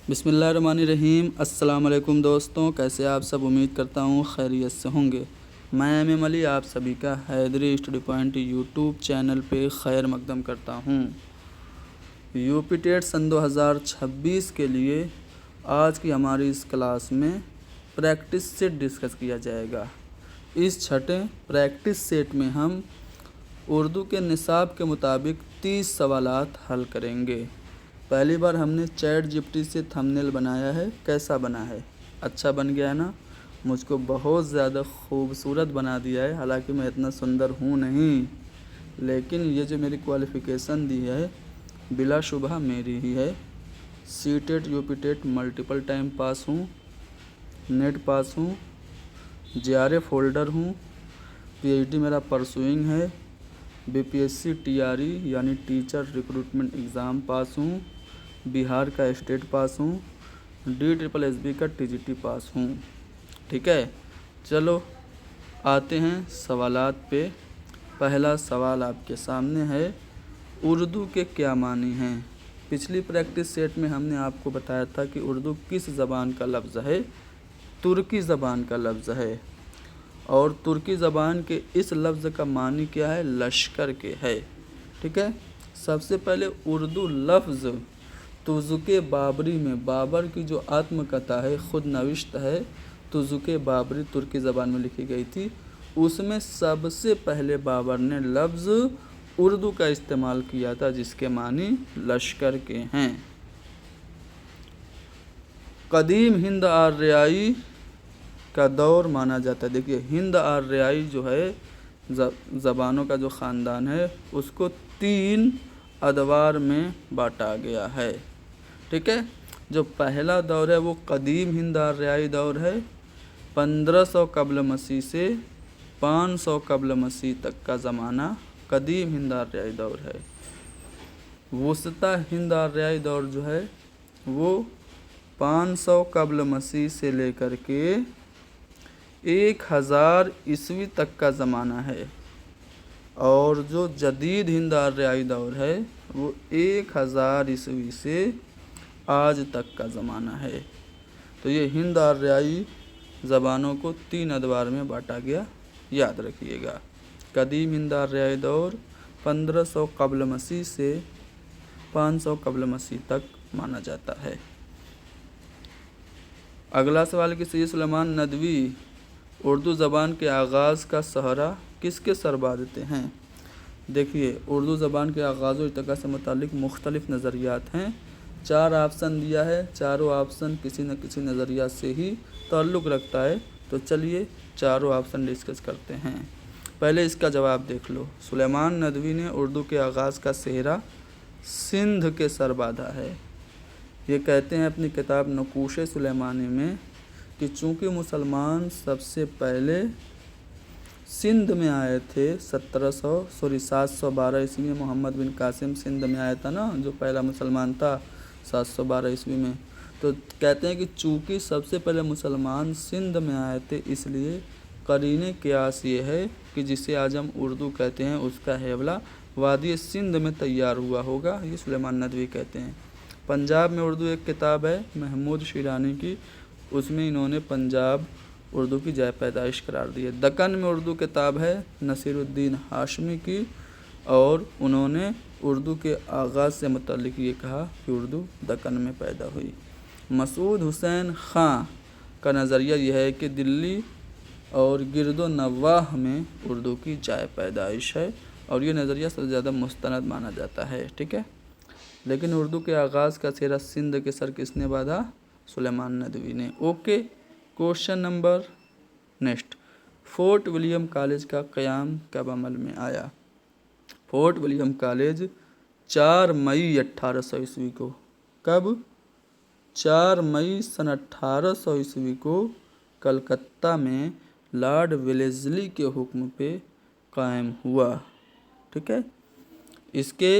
بسم اللہ الرحمن الرحیم۔ السلام علیکم دوستوں، کیسے آپ سب؟ امید کرتا ہوں خیریت سے ہوں گے۔ میں ایم علی آپ سبھی کا حیدری اسٹڈی پوائنٹ یوٹیوب چینل پہ خیر مقدم کرتا ہوں۔ یو پی ٹیٹ سن 2026 کے لیے آج کی ہماری اس کلاس میں پریکٹس سیٹ ڈسکس کیا جائے گا۔ اس چھٹے پریکٹس سیٹ میں ہم اردو کے نصاب کے مطابق 30 سوالات حل کریں گے۔ پہلی بار ہم نے چیٹ جی پی ٹی سے تھمبنیل بنایا ہے، کیسا بنا ہے؟ اچھا بن گیا ہے نا؟ مجھ کو بہت زیادہ خوبصورت بنا دیا ہے، حالانکہ میں اتنا سندر ہوں نہیں، لیکن یہ جو میری کوالیفیکیشن دی ہے بلا شبہ میری ہی ہے۔ C TET U P TET multiple time pass ہوں، نیٹ پاس ہوں، جے آر ایف ہولڈر ہوں، پی ایچ ڈی میرا پرسوئنگ ہے، B P S C T R E یعنی ٹیچر ریکروٹمنٹ ایگزام پاس ہوں، بہار کا اسٹیٹ پاس ہوں، ڈی ٹرپل ایس بی کا ٹی جی ٹی پاس ہوں۔ ٹھیک ہے، چلو آتے ہیں سوالات پہ۔ پہلا سوال آپ کے سامنے ہے، اردو کے کیا معنی ہیں؟ پچھلی پریکٹس سیٹ میں ہم نے آپ کو بتایا تھا کہ اردو کس زبان کا لفظ ہے؟ ترکی زبان کا لفظ ہے، اور ترکی زبان کے اس لفظ کا معنی کیا ہے؟ لشکر کے ہے۔ ٹھیک ہے، سب سے پہلے اردو لفظ تزک بابری میں، بابر کی جو آتم کتھا ہے، خود نوشت ہے، تزک بابری ترکی زبان میں لکھی گئی تھی، اس میں سب سے پہلے بابر نے لفظ اردو کا استعمال کیا تھا، جس کے معنی لشکر کے ہیں۔ قدیم ہند آریائی کا دور مانا جاتا ہے۔ دیکھیے، ہند آریائی جو ہے زبانوں کا جو خاندان ہے، اس کو 3 ادوار میں بانٹا گیا ہے۔ ٹھیک ہے، جو پہلا دور ہے وہ قدیم ہند آریائی دور ہے، 1500 قبل مسیح سے 500 قبل مسیح تک کا زمانہ قدیم ہند آریائی دور ہے۔ وسطی ہند آریائی دور جو ہے وہ 500 قبل مسیح سے لے کر کے 1000 عیسوی تک کا زمانہ ہے، اور جو جدید ہند آریائی دور ہے وہ 1000 عیسوی سے آج تک کا زمانہ ہے۔ تو یہ ہند آریائی زبانوں کو 3 ادوار میں بانٹا گیا، یاد رکھیے گا۔ قدیم ہند آریائی دور 1500 قبل مسیح سے 500 قبل مسیح تک مانا جاتا ہے۔ اگلا سوال کہ سید سلیمان ندوی اردو زبان کے آغاز کا سہرا کس کے سر باندھتے ہیں؟ دیکھیے، اردو زبان کے آغاز و ارتقاء سے متعلق مختلف نظریات ہیں۔ 4 آپشن دیا ہے، چاروں آپشن کسی نہ کسی نظریہ سے ہی تعلق رکھتا ہے، تو چلیے چاروں آپشن ڈسکس کرتے ہیں۔ پہلے اس کا جواب دیکھ لو۔ سلیمان ندوی نے اردو کے آغاز کا سہرا سندھ کے سر باندھا ہے۔ یہ کہتے ہیں اپنی کتاب نقوش سلیمانی میں کہ چونکہ مسلمان سب سے پہلے سندھ میں آئے تھے 712 عیسوی میں، محمد بن قاسم سندھ میں آیا تھا نا، جو پہلا مسلمان تھا 712 عیسوی میں، تو کہتے ہیں کہ چونکہ سب سے پہلے مسلمان سندھ میں آئے تھے، اس لیے قرینِ قیاس یہ ہے کہ جسے آج ہم اردو کہتے ہیں، اس کا حیولہ وادی سندھ میں تیار ہوا ہوگا، یہ سلیمان ندوی کہتے ہیں۔ پنجاب میں اردو ایک کتاب ہے محمود شیرانی کی، اس میں انہوں نے پنجاب اردو کی جائے پیدائش قرار دی ہے۔ دکن میں اردو کتاب ہے نصیر الدین ہاشمی کی، اور انہوں نے اردو کے آغاز سے متعلق یہ کہا کہ اردو دکن میں پیدا ہوئی۔ مسعود حسین خاں کا نظریہ یہ ہے کہ دلی اور گرد و نواح میں اردو کی جائے پیدائش ہے، اور یہ نظریہ سب سے زیادہ مستند مانا جاتا ہے۔ ٹھیک ہے، لیکن اردو کے آغاز کا سہرا سندھ کے سر کس نے باندھا؟ سلیمان ندوی نے۔ Okay, question number next, Fort William college کا قیام کب عمل میں آیا؟ فورٹ ولیم کالج 4 مئی 1800 عیسوی کو، کب؟ 4 مئی سن 1800 عیسوی کو کلکتہ میں لارڈ ویلزلی کے حکم پہ قائم ہوا۔ ٹھیک ہے، اس کے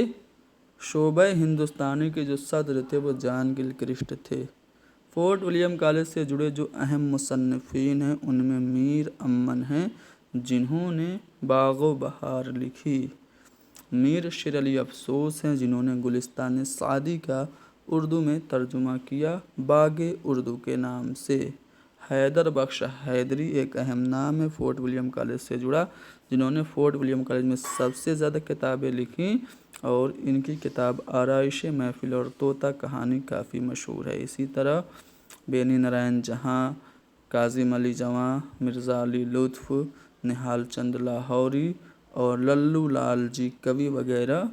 شعبہ ہندوستانی کے جو صدر تھے وہ جان گلکرسٹ تھے۔ فورٹ ولیم کالج سے جڑے جو اہم مصنفین ہیں ان میں میر امن ہیں، جنہوں نے باغ و بہار لکھی۔ میر شیر علی افسوس ہیں، جنہوں نے گلستان سعدی کا اردو میں ترجمہ کیا باغ اردو کے نام سے۔ حیدر بخش حیدری ایک اہم نام ہے، فورٹ ولیم کالج سے جڑا، جنہوں نے فورٹ ولیم کالج میں سب سے زیادہ کتابیں لکھیں، اور ان کی کتاب آرائش محفل اور طوطا کہانی کافی مشہور ہے۔ اسی طرح بینی نارائن جہاں، کاظم علی جواں، مرزا علی لطف، نہال چند لاہوری اور للو لال جی کبھی وغیرہ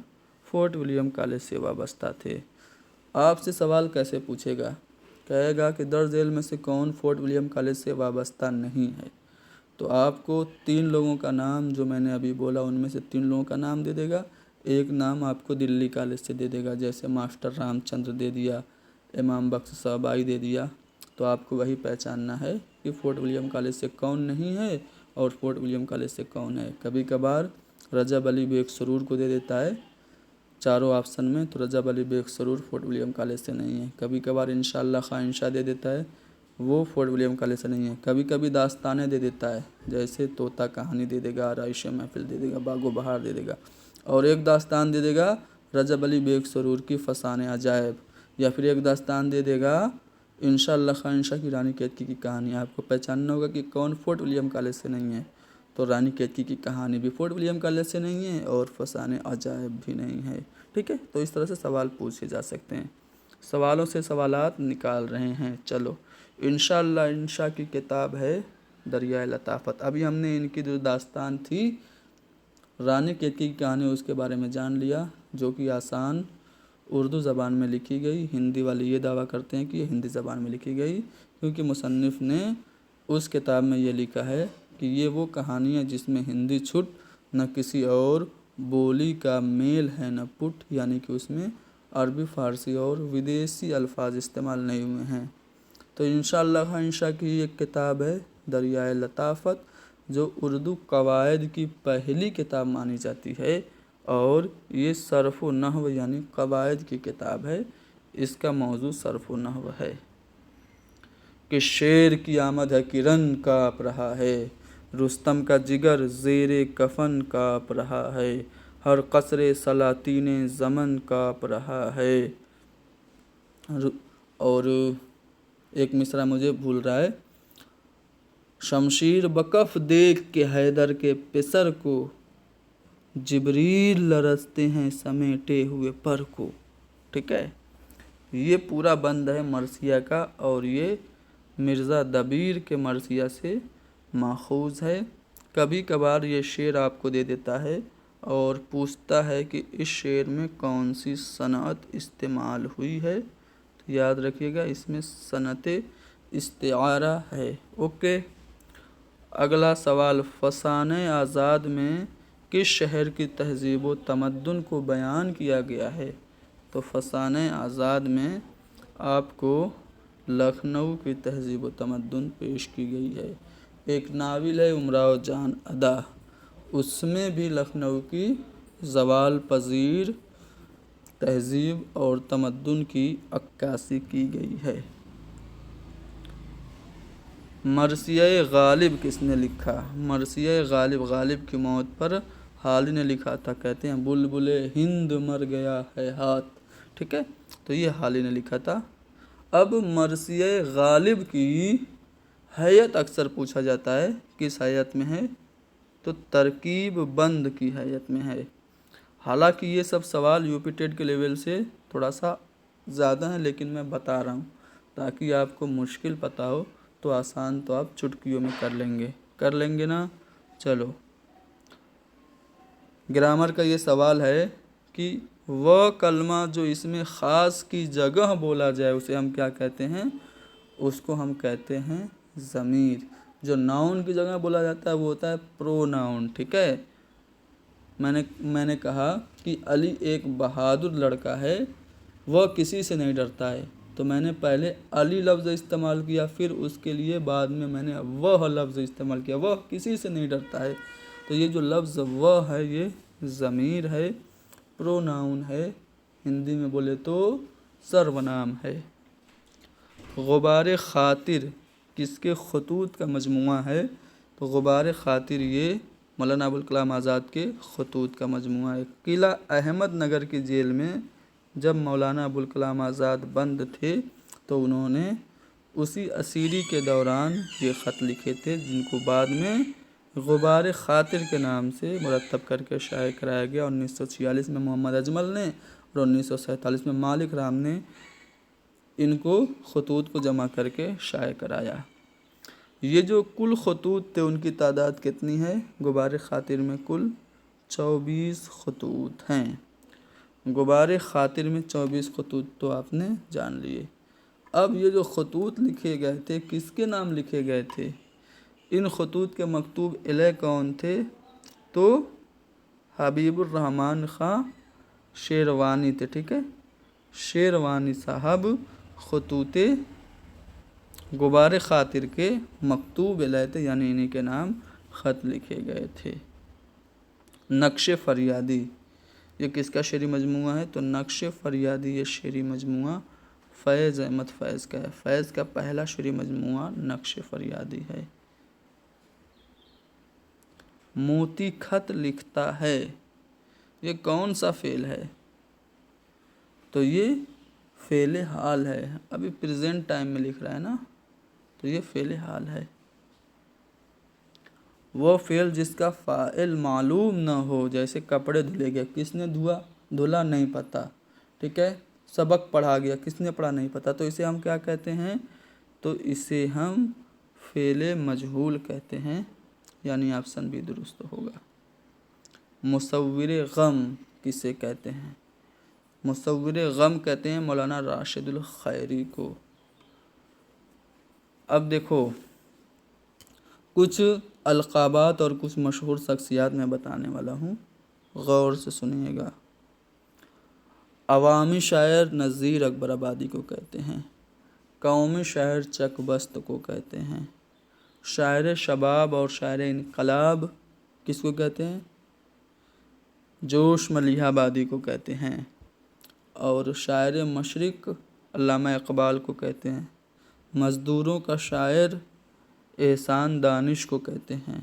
فورٹ ولیم کالج سے وابستہ تھے۔ آپ سے سوال کیسے پوچھے گا؟ کہے گا کہ درج ذیل میں سے کون فورٹ ولیم کالج سے وابستہ نہیں ہے؟ تو آپ کو 3 لوگوں کا نام جو میں نے ابھی بولا ان میں سے 3 لوگوں کا نام دے دے گا، ایک نام آپ کو دلی کالج سے دے دے گا، جیسے ماسٹر رام چندر دے دیا، امام بخش صاحبائی دے دیا۔ تو آپ کو وہی پہچاننا ہے کہ فورٹ ولیم کالج سے کون نہیں ہے اور فورٹ ولیم کالج سے کون ہے۔ کبھی کبھار رجب علی بیگ سرور کو دے دیتا ہے چاروں آپشن میں، تو رجب علی بیگ سرور فورٹ ولیم کالج سے نہیں ہے۔ کبھی کبھار انشاءاللہ خان شاہ دے دیتا ہے، وہ فورٹ ولیم کالج سے نہیں ہے۔ کبھی کبھی داستانیں دے دیتا ہے، جیسے طوطا کہانی دے دے گا، آرائش محفل دے دے گا، باغ و بہار دے دے گا، اور ایک داستان دے دے گا رجب علی بیگ سرور کی فسانہ عجائب، یا پھر ایک داستان دے دے گا انشاءاللہ خان شاہ کی رانی کیتکی کی کہانی۔ آپ کو پہچاننا ہوگا کہ کون فورٹ ولیم کالج سے نہیں ہے، تو رانی کیتکی کی کہانی بھی فورٹ ولیم کالج سے نہیں ہے اور فسانہ عجائب بھی نہیں ہے۔ ٹھیک ہے، تو اس طرح سے سوال پوچھے جا سکتے ہیں، سوالوں سے سوالات نکال رہے ہیں۔ چلو انشاءاللہ انشاء کی کتاب ہے دریائے لطافت۔ ابھی ہم نے ان کی جو داستان تھی رانی کیتکی کی کہانی اس کے بارے میں جان لیا، جو کہ آسان اردو زبان میں لکھی گئی۔ ہندی والے یہ دعویٰ کرتے ہیں کہ یہ ہندی زبان میں لکھی گئی، کیونکہ مصنف نے اس کتاب میں یہ لکھا ہے کہ یہ وہ کہانی ہے جس میں ہندی چھٹ، نہ کسی اور بولی کا میل ہے نہ پٹ، یعنی کہ اس میں عربی، فارسی اور ودیسی الفاظ استعمال نہیں ہوئے ہیں۔ تو انشاءاللہ انشاء کی ایک کتاب ہے دریائے لطافت، جو اردو قواعد کی پہلی کتاب مانی جاتی ہے، اور یہ صرف و نحو یعنی قواعد کی کتاب ہے۔ اس کا موضوع صرف و نحو ہے کہ شیر کی آمد ہے کہ رن کانپ رہا ہے، رستم کا جگر زیر کفن کانپ رہا ہے، ہر قصر سلاطین زمن کانپ رہا ہے۔ اور ایک مصرع مجھے بھول رہا ہے، شمشیر بکف دیکھ کے حیدر کے پسر کو، جبریل لرزتے ہیں سمیٹے ہوئے پر کو۔ ٹھیک ہے، یہ پورا بند ہے مرثیہ کا، اور یہ مرزا دبیر کے مرثیہ سے ماخوذ ہے۔ کبھی کبھار یہ شعر آپ کو دے دیتا ہے اور پوچھتا ہے کہ اس شعر میں کون سی صنعت استعمال ہوئی ہے، تو یاد رکھیے گا اس میں صنعت استعارہ ہے۔ اوکے، اگلا سوال، فسانہ آزاد میں کس شہر کی تہذیب و تمدن کو بیان کیا گیا ہے؟ تو فسانہ آزاد میں آپ کو لکھنؤ کی تہذیب و تمدن پیش کی گئی ہے۔ ایک ناول ہے امراؤ جان ادا، اس میں بھی لکھنؤ کی زوال پذیر تہذیب اور تمدن کی عکاسی کی گئی ہے۔ مرثیہ غالب کس نے لکھا؟ مرثیہ غالب، غالب کی موت پر حالی نے لکھا تھا، کہتے ہیں بلبل ہند مر گیا ہے ہاتھ۔ ٹھیک ہے، تو یہ حالی نے لکھا تھا۔ اب مرثیہ غالب کی حیت اکثر پوچھا جاتا ہے، کس حیت میں ہے؟ تو ترکیب بند کی حیت میں ہے۔ حالانکہ یہ سب سوال یو پی ٹیٹ کے لیول سے تھوڑا سا زیادہ ہیں، لیکن میں بتا رہا ہوں تاکہ آپ کو مشکل پتہ ہو، تو آسان تو آپ چٹکیوں میں کر لیں گے نا۔ چلو، گرامر کا یہ سوال ہے کہ وہ کلمہ جو اس میں خاص کی جگہ بولا جائے اسے ہم کیا کہتے ہیں؟ اس کو ہم کہتے ہیں ضمیر۔ جو ناؤن کی جگہ بولا جاتا ہے وہ ہوتا ہے پرو ناؤن۔ ٹھیک ہے، میں نے کہا کہ علی ایک بہادر لڑکا ہے، وہ کسی سے نہیں ڈرتا ہے، تو میں نے پہلے علی لفظ استعمال کیا، پھر اس کے لیے بعد میں میں نے وہ لفظ استعمال کیا، وہ کسی سے نہیں ڈرتا ہے۔ تو یہ جو لفظ وہ ہے یہ ضمیر ہے، پرو ناؤن ہے، ہندی میں بولے تو سرونام ہے۔ غبار خاطر کس کے خطوط کا مجموعہ ہے؟ تو غبار خاطر یہ مولانا ابوالکلام آزاد کے خطوط کا مجموعہ ہے۔ قلعہ احمد نگر کی جیل میں جب مولانا ابوالکلام آزاد بند تھے تو انہوں نے اسی اسیری کے دوران یہ خط لکھے تھے، جن کو بعد میں غبار خاطر کے نام سے مرتب کر کے شائع کرایا گیا۔ 1946 میں محمد اجمل نے اور 1947 میں مالک رام نے ان کو خطوط کو جمع کر کے شائع کرایا۔ یہ جو کل خطوط تھے ان کی تعداد کتنی ہے؟ غبار خاطر میں کل 24 خطوط ہیں۔ غبار خاطر میں 24 خطوط تو آپ نے جان لیے۔ اب یہ جو خطوط لکھے گئے تھے کس کے نام لکھے گئے تھے؟ ان خطوط کے مکتوب علیہ کون تھے؟ تو حبیب الرحمن خاں شیروانی تھے، ٹھیک ہے، شیروانی صاحب خطوط غبار خاطر کے مکتوب علیہ تھے، یعنی انہی کے نام خط لکھے گئے تھے۔ نقش فریادی یہ کس کا شعری مجموعہ ہے؟ تو نقش فریادی یہ شعری مجموعہ فیض احمد فیض کا ہے۔ فیض کا پہلا شعری مجموعہ نقش فریادی ہے۔ موتی خط لکھتا ہے یہ کون سا فعل ہے؟ تو یہ فعل حال ہے، ابھی پریزنٹ ٹائم میں لکھ رہا ہے نا، تو یہ فعل حال ہے۔ وہ فعل جس کا فاعل معلوم نہ ہو، جیسے کپڑے دھلے گئے، کس نے دھلا نہیں پتہ، ٹھیک ہے، سبق پڑھا گیا، کس نے پڑھا نہیں پتہ، تو اسے ہم کیا کہتے ہیں؟ تو اسے ہم فعل مجہول کہتے ہیں، یعنی آپشن بھی درست ہوگا۔ مصور غم کسے کہتے ہیں؟ مصور غم کہتے ہیں مولانا راشد الخیری کو۔ اب دیکھو کچھ القابات اور کچھ مشہور شخصیات میں بتانے والا ہوں، غور سے سنیے گا۔ عوامی شاعر نذیر اکبر آبادی کو کہتے ہیں، قومی شاعر چک بست کو کہتے ہیں، شاعر شباب اور شاعر انقلاب کس کو کہتے ہیں؟ جوش ملیح آبادی کو کہتے ہیں، اور شاعر مشرق علامہ اقبال کو کہتے ہیں، مزدوروں کا شاعر احسان دانش کو کہتے ہیں،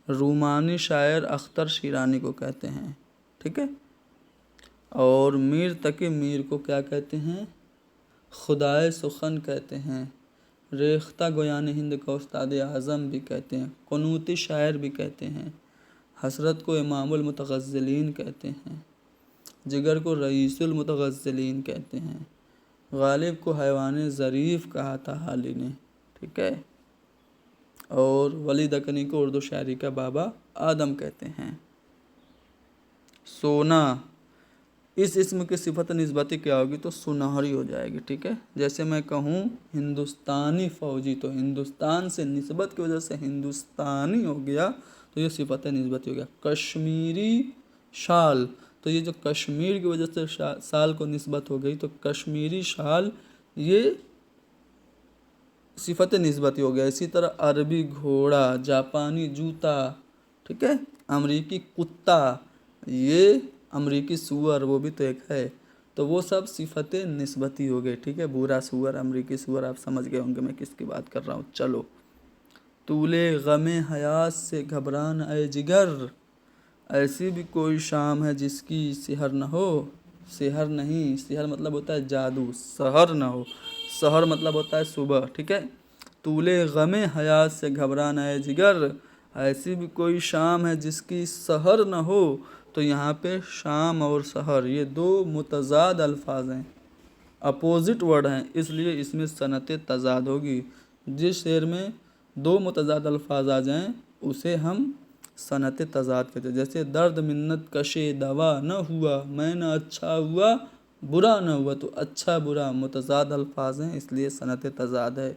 رومانی شاعر اختر شیرانی کو کہتے ہیں، ٹھیک ہے، اور میر تقی میر کو کیا کہتے ہیں؟ خدائے سخن کہتے ہیں، ریختہ گویان ہند کا استاد اعظم بھی کہتے ہیں، قنوتی شاعر بھی کہتے ہیں، حسرت کو امام المتغزلین کہتے ہیں، جگر کو رئیس المتغزلین کہتے ہیں، غالب کو حیوان ظریف کہا تھا حالی نے، ٹھیک ہے، اور ولی دکنی کو اردو شاعری کا بابا آدم کہتے ہیں۔ سونا اس اسم کی صفت نسبتی کیا ہوگی؟ تو سنہری ہو جائے گی، ٹھیک ہے، جیسے میں کہوں ہندوستانی فوجی تو ہندوستان سے نسبت کی وجہ سے ہندوستانی ہو گیا، تو یہ صفت نسبتی ہو گیا۔ کشمیری شال تو یہ جو کشمیر کی وجہ سے سال کو نسبت ہو گئی، تو کشمیری شال یہ صفت نسبتی ہو گیا۔ اسی طرح عربی گھوڑا، جاپانی جوتا، ٹھیک ہے، امریکی کتا، یہ امریکی سور وہ بھی تو ایک ہے، تو وہ سب صفت نسبتی ہو گئے، ٹھیک ہے، بورا سور، امریکی سور، آپ سمجھ گئے ہوں گے میں کس کی بات کر رہا ہوں۔ چلو، طول غم حیات سے گھبران اے جگر، ایسی بھی کوئی شام ہے جس کی سحر نہ ہو، سحر نہیں، سحر مطلب ہوتا ہے جادو، سحر نہ ہو، سحر مطلب ہوتا ہے صبح، ٹھیک ہے، طول غم حیات سے گھبران اے جگر، ایسی بھی کوئی شام ہے جس کی سحر نہ ہو، تو یہاں پہ شام اور سحر یہ دو متضاد الفاظ ہیں، اپوزٹ ورڈ ہیں، اس لیے اس میں صنعت تضاد ہوگی۔ جس شعر میں دو متضاد الفاظ آ جائیں اسے ہم صنعت تضاد کہتے ہیں، جیسے درد منت کشے دوا نہ ہوا، میں نہ اچھا ہوا برا نہ ہوا، تو اچھا برا متضاد الفاظ ہیں، اس لیے صنعت تضاد ہے۔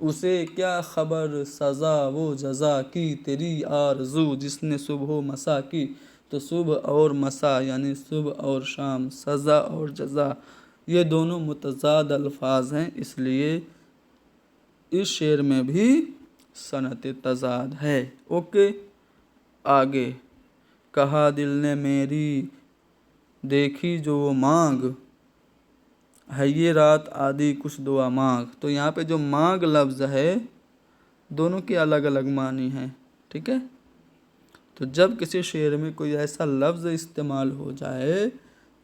اسے کیا خبر سزا و جزا کی، تیری آرزو جس نے صبح و مسا کی، تو صبح اور مسا یعنی صبح اور شام، سزا اور جزا یہ دونوں متضاد الفاظ ہیں، اس لیے اس شعر میں بھی صنعت تضاد ہے۔ اوکے، آگے کہا دل نے میری دیکھی جو وہ مانگ، ہے یہ رات آدھی کچھ دعا مانگ، تو یہاں پہ جو مانگ لفظ ہے دونوں کے الگ الگ معنی ہیں، ٹھیک ہے، تو جب کسی شعر میں کوئی ایسا لفظ استعمال ہو جائے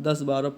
10-12